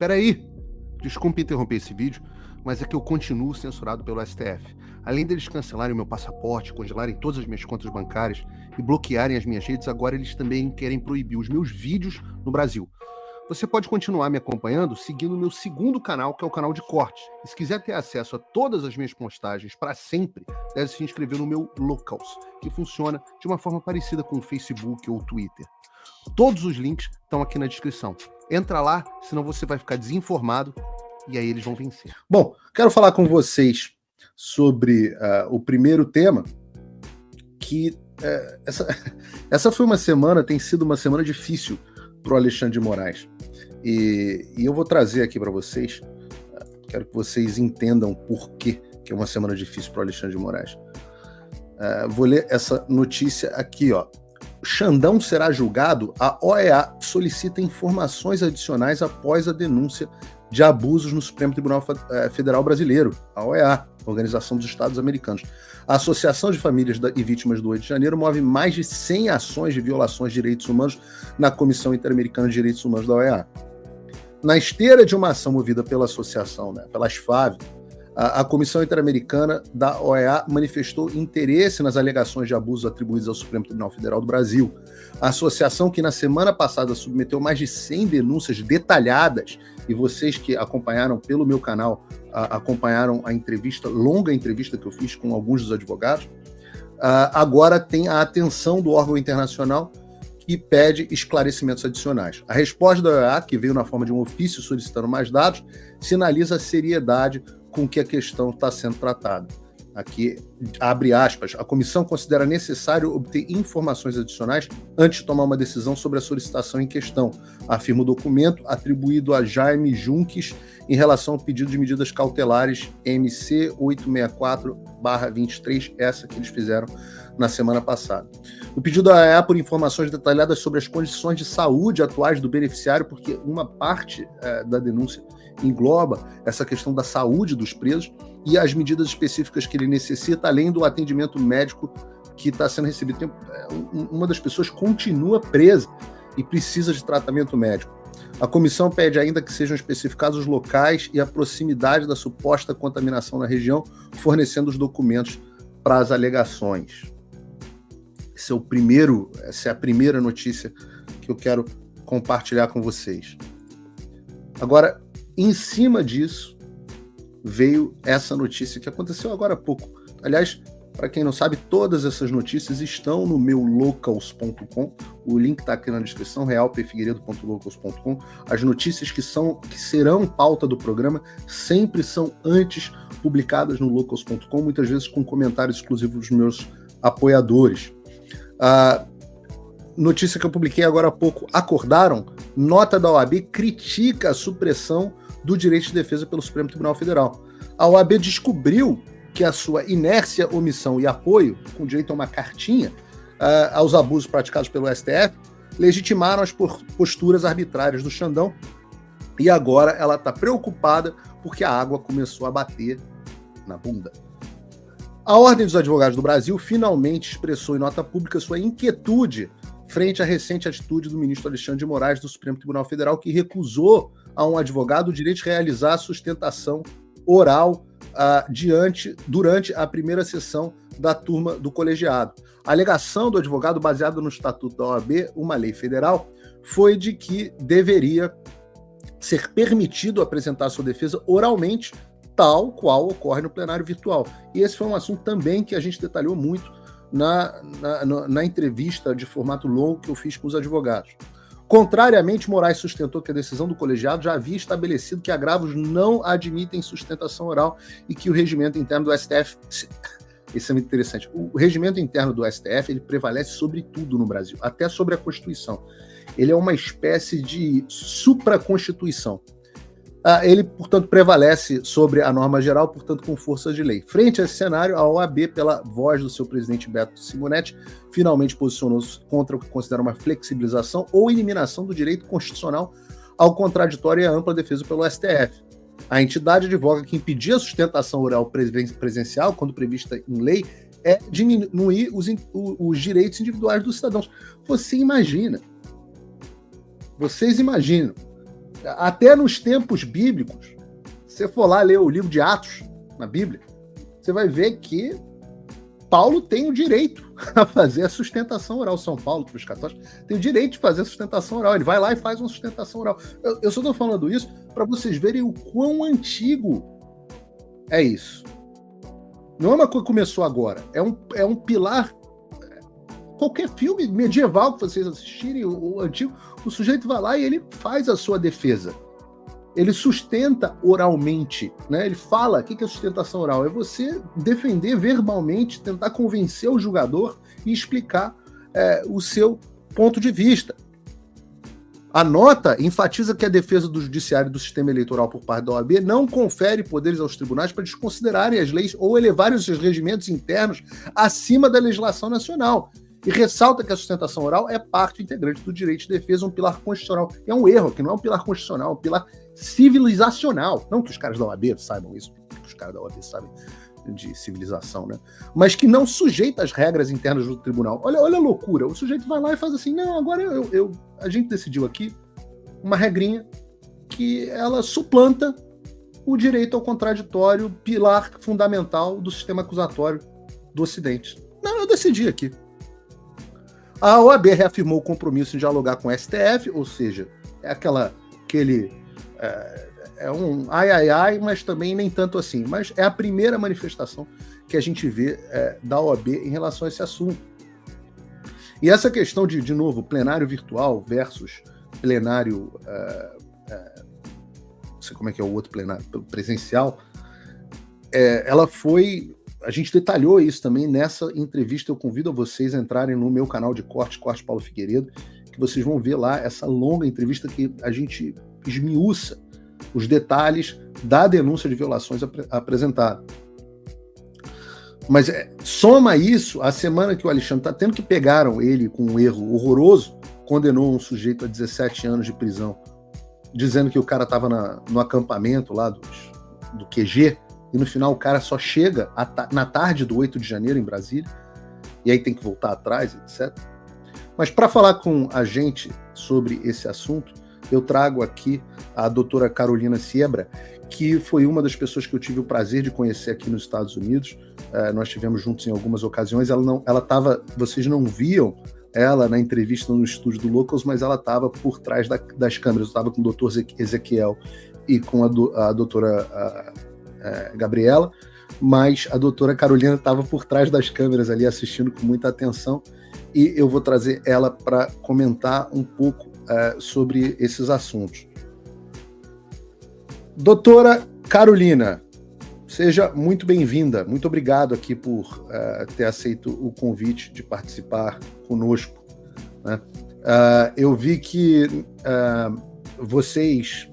Peraí, desculpe interromper esse vídeo, mas é que eu continuo censurado pelo STF. Além deles cancelarem o meu passaporte, congelarem todas as minhas contas bancárias e bloquearem as minhas redes, agora eles também querem proibir os meus vídeos no Brasil. Você pode continuar me acompanhando seguindo o meu segundo canal, que é o canal de cortes. E se quiser ter acesso a todas as minhas postagens para sempre, deve se inscrever no meu Locals, que funciona de uma forma parecida com o Facebook ou o Twitter. Todos os links estão aqui na descrição. Entra lá, senão você vai ficar desinformado e aí eles vão vencer. Bom, quero falar com vocês sobre o primeiro tema, que essa foi uma semana, tem sido uma semana difícil para o Alexandre de Moraes. E eu vou trazer aqui para vocês, quero que vocês entendam por que é uma semana difícil para o Alexandre de Moraes. Vou ler essa notícia aqui, ó. Xandão será julgado, a OEA solicita informações adicionais após a denúncia de abusos no Supremo Tribunal Federal Brasileiro, a OEA, Organização dos Estados Americanos. A Associação de Famílias e Vítimas do 8 de Janeiro move mais de 100 ações de violações de direitos humanos na Comissão Interamericana de Direitos Humanos da OEA. Na esteira de uma ação movida pela associação, pela ASFAV, a Comissão Interamericana da OEA manifestou interesse nas alegações de abusos atribuídos ao Supremo Tribunal Federal do Brasil. A associação, que na semana passada submeteu mais de 100 denúncias detalhadas, e vocês que acompanharam pelo meu canal, acompanharam a longa entrevista que eu fiz com alguns dos advogados, agora tem a atenção do órgão internacional e pede esclarecimentos adicionais. A resposta da OEA, que veio na forma de um ofício solicitando mais dados, sinaliza a seriedade com que a questão está sendo tratada. Aqui, abre aspas, a comissão considera necessário obter informações adicionais antes de tomar uma decisão sobre a solicitação em questão, afirma o documento atribuído a Jaime Junques em relação ao pedido de medidas cautelares MC 864/23, essa que eles fizeram na semana passada. O pedido da OEA por informações detalhadas sobre as condições de saúde atuais do beneficiário, porque uma parte da denúncia engloba essa questão da saúde dos presos e as medidas específicas que ele necessita, além do atendimento médico que está sendo recebido. Uma das pessoas continua presa e precisa de tratamento médico. A comissão pede ainda que sejam especificados os locais e a proximidade da suposta contaminação na região, fornecendo os documentos para as alegações. Essa é a primeira notícia que eu quero compartilhar com vocês. Agora, em cima disso, veio essa notícia que aconteceu agora há pouco. Aliás, para quem não sabe, todas essas notícias estão no meu locals.com. O link está aqui na descrição, realpfigueiredo.locals.com. As notícias que serão pauta do programa sempre são antes publicadas no locals.com, muitas vezes com comentários exclusivos dos meus apoiadores. A notícia que eu publiquei agora há pouco, acordaram? Nota da OAB critica a supressão do direito de defesa pelo Supremo Tribunal Federal. A OAB descobriu que a sua inércia, omissão e apoio, com direito a uma cartinha, aos abusos praticados pelo STF, legitimaram as posturas arbitrárias do Xandão, e agora ela está preocupada porque a água começou a bater na bunda. A Ordem dos Advogados do Brasil finalmente expressou em nota pública sua inquietude frente à recente atitude do ministro Alexandre de Moraes do Supremo Tribunal Federal, que recusou a um advogado o direito de realizar a sustentação oral durante a primeira sessão da turma do colegiado. A alegação do advogado, baseada no Estatuto da OAB, uma lei federal, foi de que deveria ser permitido apresentar sua defesa oralmente, tal qual ocorre no plenário virtual. E esse foi um assunto também que a gente detalhou muito na entrevista de formato longo que eu fiz com os advogados. Contrariamente, Moraes sustentou que a decisão do colegiado já havia estabelecido que agravos não admitem sustentação oral e que o regimento interno do STF... Isso é muito interessante. O regimento interno do STF ele prevalece sobre tudo no Brasil, até sobre a Constituição. Ele é uma espécie de supraconstituição. Ele, portanto, prevalece sobre a norma geral, portanto, com força de lei. Frente a esse cenário, a OAB, pela voz do seu presidente Beto Simonetti, finalmente posicionou-se contra o que considera uma flexibilização ou eliminação do direito constitucional ao contraditório e à ampla defesa pelo STF. A entidade advoga que impedir a sustentação oral presencial, quando prevista em lei, é diminuir os direitos individuais dos cidadãos. Vocês imaginam Até nos tempos bíblicos, se você for lá ler o livro de Atos na Bíblia, você vai ver que Paulo tem o direito a fazer a sustentação oral. São Paulo, para os católicos, tem o direito de fazer a sustentação oral. Ele vai lá e faz uma sustentação oral. Eu só estou falando isso para vocês verem o quão antigo é isso. Não é uma coisa que começou agora. É um pilar. Qualquer filme medieval que vocês assistirem, o antigo, o sujeito vai lá e ele faz a sua defesa. Ele sustenta oralmente, né? Ele fala, o que é sustentação oral? É você defender verbalmente, tentar convencer o julgador e explicar o seu ponto de vista. A nota enfatiza que a defesa do judiciário e do sistema eleitoral por parte da OAB não confere poderes aos tribunais para desconsiderarem as leis ou elevarem os seus regimentos internos acima da legislação nacional. E ressalta que a sustentação oral é parte integrante do direito de defesa, um pilar constitucional. É um erro, que não é um pilar constitucional, é um pilar civilizacional. Não que os caras da OAB saibam isso, que os caras da OAB sabem de civilização, né? Mas que não sujeita às regras internas do tribunal. Olha a loucura. O sujeito vai lá e faz assim, não, agora a gente decidiu aqui uma regrinha que ela suplanta o direito ao contraditório, pilar fundamental do sistema acusatório do Ocidente. Não, eu decidi aqui. A OAB reafirmou o compromisso em dialogar com o STF, ou seja, é um ai, mas também nem tanto assim. Mas é a primeira manifestação que a gente vê da OAB em relação a esse assunto. E essa questão de novo, plenário virtual versus plenário, não sei como é que é o outro plenário, presencial, ela foi... A gente detalhou isso também nessa entrevista. Eu convido a vocês a entrarem no meu canal de Corte Paulo Figueiredo, que vocês vão ver lá essa longa entrevista que a gente esmiuça os detalhes da denúncia de violações apresentada. Mas soma isso, a semana que o Alexandre está tendo, que pegaram ele com um erro horroroso, condenou um sujeito a 17 anos de prisão, dizendo que o cara estava no acampamento lá do QG, e no final o cara só chega na tarde do 8 de janeiro em Brasília, e aí tem que voltar atrás, etc. Mas para falar com a gente sobre esse assunto, eu trago aqui a doutora Carolina Siebra, que foi uma das pessoas que eu tive o prazer de conhecer aqui nos Estados Unidos. Nós estivemos juntos em algumas ocasiões. Ela estava, vocês não viam ela na entrevista no estúdio do Locals, mas ela estava por trás das câmeras. Eu estava com o doutor Ezequiel e com a doutora Gabriela, mas a doutora Carolina estava por trás das câmeras ali assistindo com muita atenção, e eu vou trazer ela para comentar um pouco sobre esses assuntos. Doutora Carolina, seja muito bem-vinda, muito obrigado aqui por ter aceito o convite de participar conosco, né? Eu vi que vocês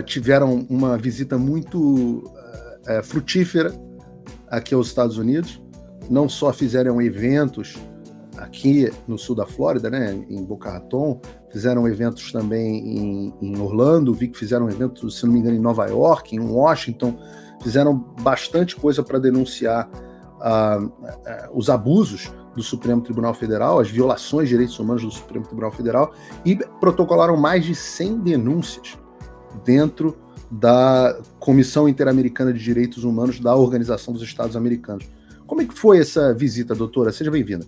tiveram uma visita muito frutífera aqui aos Estados Unidos. Não só fizeram eventos aqui no sul da Flórida, né, em Boca Raton, fizeram eventos também em Orlando, vi que fizeram eventos, se não me engano, em Nova York, em Washington, fizeram bastante coisa para denunciar os abusos do Supremo Tribunal Federal, as violações de direitos humanos do Supremo Tribunal Federal, e protocolaram mais de 100 denúncias dentro da Comissão Interamericana de Direitos Humanos da Organização dos Estados Americanos. Como é que foi essa visita, doutora? Seja bem-vinda.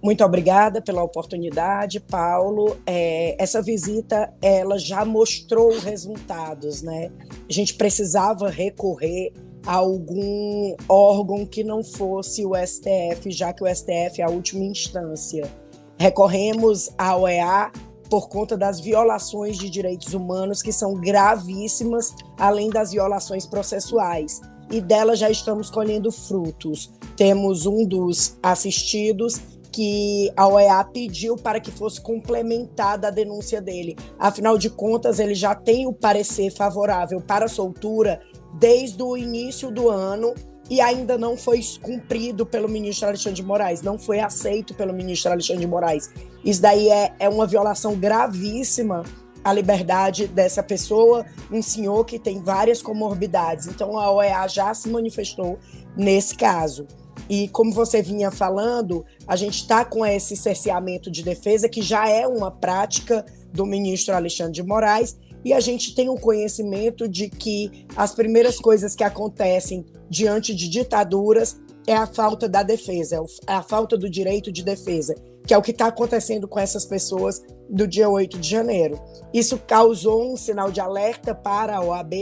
Muito obrigada pela oportunidade, Paulo. Essa visita, ela já mostrou resultados, né? A gente precisava recorrer a algum órgão que não fosse o STF, já que o STF é a última instância. Recorremos à OEA por conta das violações de direitos humanos, que são gravíssimas, além das violações processuais. E dela já estamos colhendo frutos. Temos um dos assistidos que a OEA pediu para que fosse complementada a denúncia dele. Afinal de contas, ele já tem o parecer favorável para a soltura desde o início do ano e ainda não foi cumprido pelo ministro Alexandre de Moraes, não foi aceito pelo ministro Alexandre de Moraes. Isso daí é uma violação gravíssima à liberdade dessa pessoa, um senhor que tem várias comorbidades. Então, a OEA já se manifestou nesse caso. E como você vinha falando, a gente está com esse cerceamento de defesa, que já é uma prática do ministro Alexandre de Moraes, e a gente tem o conhecimento de que as primeiras coisas que acontecem diante de ditaduras é a falta da defesa, é a falta do direito de defesa, que é o que está acontecendo com essas pessoas do dia 8 de janeiro. Isso causou um sinal de alerta para a OAB,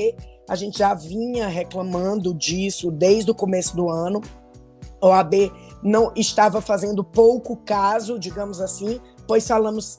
a gente já vinha reclamando disso desde o começo do ano. A OAB não estava fazendo pouco caso, digamos assim, pois falamos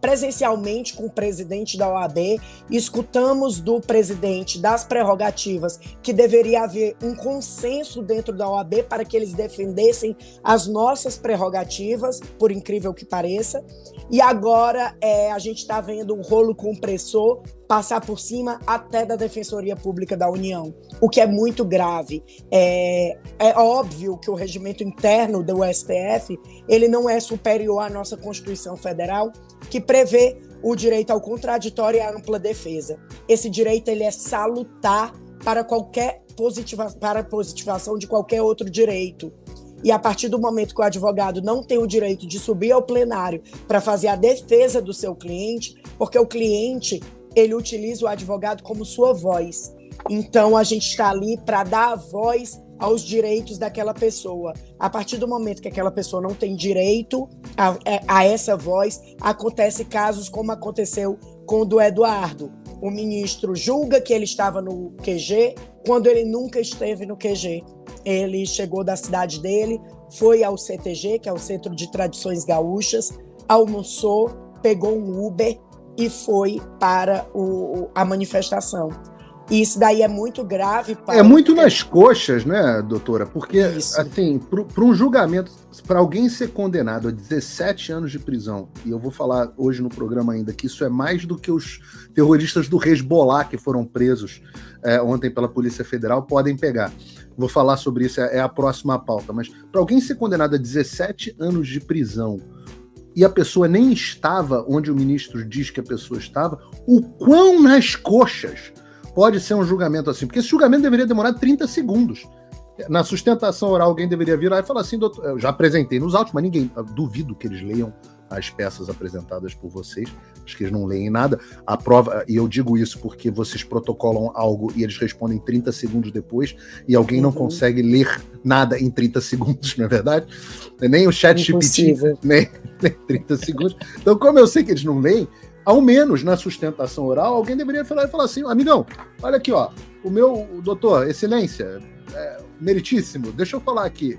presencialmente com o presidente da OAB, escutamos do presidente das prerrogativas que deveria haver um consenso dentro da OAB para que eles defendessem as nossas prerrogativas, por incrível que pareça, e agora a gente está vendo um rolo compressor passar por cima até da Defensoria Pública da União, o que é muito grave. É óbvio que o regimento interno do STF ele não é superior à nossa Constituição Federal, que prevê o direito ao contraditório e à ampla defesa. Esse direito ele é salutar para para a positivação de qualquer outro direito. E a partir do momento que o advogado não tem o direito de subir ao plenário para fazer a defesa do seu cliente, porque o cliente ele utiliza o advogado como sua voz. Então, a gente está ali para dar a voz aos direitos daquela pessoa. A partir do momento que aquela pessoa não tem direito a essa voz, acontece casos como aconteceu com o do Eduardo. O ministro julga que ele estava no QG, quando ele nunca esteve no QG. Ele chegou da cidade dele, foi ao CTG, que é o Centro de Tradições Gaúchas, almoçou, pegou um Uber e foi para a manifestação. E isso daí é muito grave. É muito nas coxas, né, doutora? Porque, assim, para um julgamento, para alguém ser condenado a 17 anos de prisão, e eu vou falar hoje no programa ainda que isso é mais do que os terroristas do Hezbollah que foram presos ontem pela Polícia Federal podem pegar. Vou falar sobre isso, é a próxima pauta. Mas para alguém ser condenado a 17 anos de prisão, e a pessoa nem estava onde o ministro diz que a pessoa estava, o quão nas coxas pode ser um julgamento assim? Porque esse julgamento deveria demorar 30 segundos. Na sustentação oral, alguém deveria virar e falar assim, doutor, eu já apresentei nos autos, mas duvido que eles leiam as peças apresentadas por vocês, acho que eles não leem nada. A prova, e eu digo isso porque vocês protocolam algo e eles respondem 30 segundos depois, e alguém não consegue ler nada em 30 segundos, não é verdade? Nem o chat GPT, nem 30 segundos. Então, como eu sei que eles não leem, ao menos na sustentação oral, alguém deveria falar e falar assim, amigão, olha aqui, ó, o doutor, excelência, meritíssimo, deixa eu falar aqui,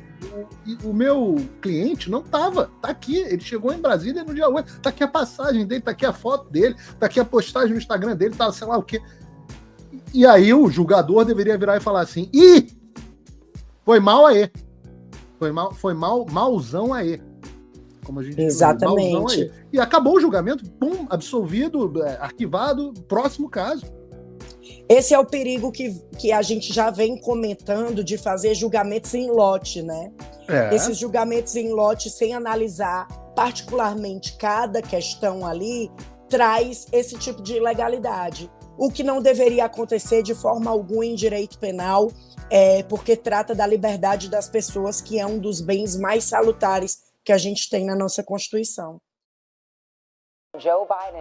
o meu cliente não estava, tá aqui, ele chegou em Brasília no dia 8, tá aqui a passagem dele, tá aqui a foto dele, tá aqui a postagem no Instagram dele, tá sei lá o quê. E aí o julgador deveria virar e falar assim, foi mal aí, foi malzão aí. Como a gente exatamente. Diz, e acabou o julgamento, pum, absolvido, arquivado, próximo caso. Esse é o perigo que a gente já vem comentando de fazer julgamentos em lote, né? Esses julgamentos em lote, sem analisar particularmente cada questão ali, traz esse tipo de ilegalidade. O que não deveria acontecer de forma alguma em direito penal, porque trata da liberdade das pessoas, que é um dos bens mais salutares que a gente tem na nossa Constituição.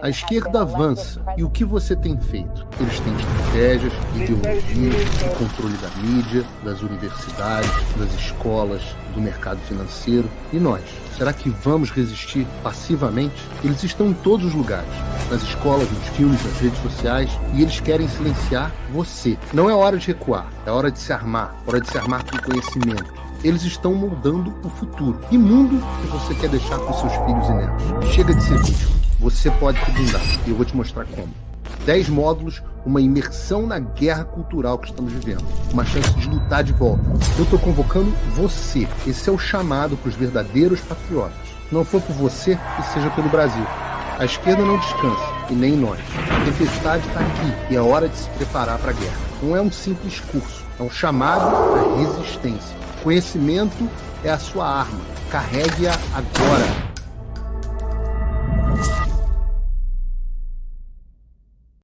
A esquerda avança. E o que você tem feito? Eles têm estratégias, ideologias, o controle da mídia, das universidades, das escolas, do mercado financeiro. E nós? Será que vamos resistir passivamente? Eles estão em todos os lugares. Nas escolas, nos filmes, nas redes sociais. E eles querem silenciar você. Não é hora de recuar. É hora de se armar. É hora de se armar com conhecimento. Eles estão moldando o futuro. Que mundo que você quer deixar para os seus filhos e netos? Chega de ser vítima. Você pode mudar. E eu vou te mostrar como. 10 módulos, uma imersão na guerra cultural que estamos vivendo. Uma chance de lutar de volta. Eu estou convocando você. Esse é o chamado para os verdadeiros patriotas. Se não for por você, que seja pelo Brasil. A esquerda não descansa, e nem nós. A tempestade está aqui e é hora de se preparar para a guerra. Não é um simples curso, é um chamado à resistência. Conhecimento é a sua arma. Carregue-a agora.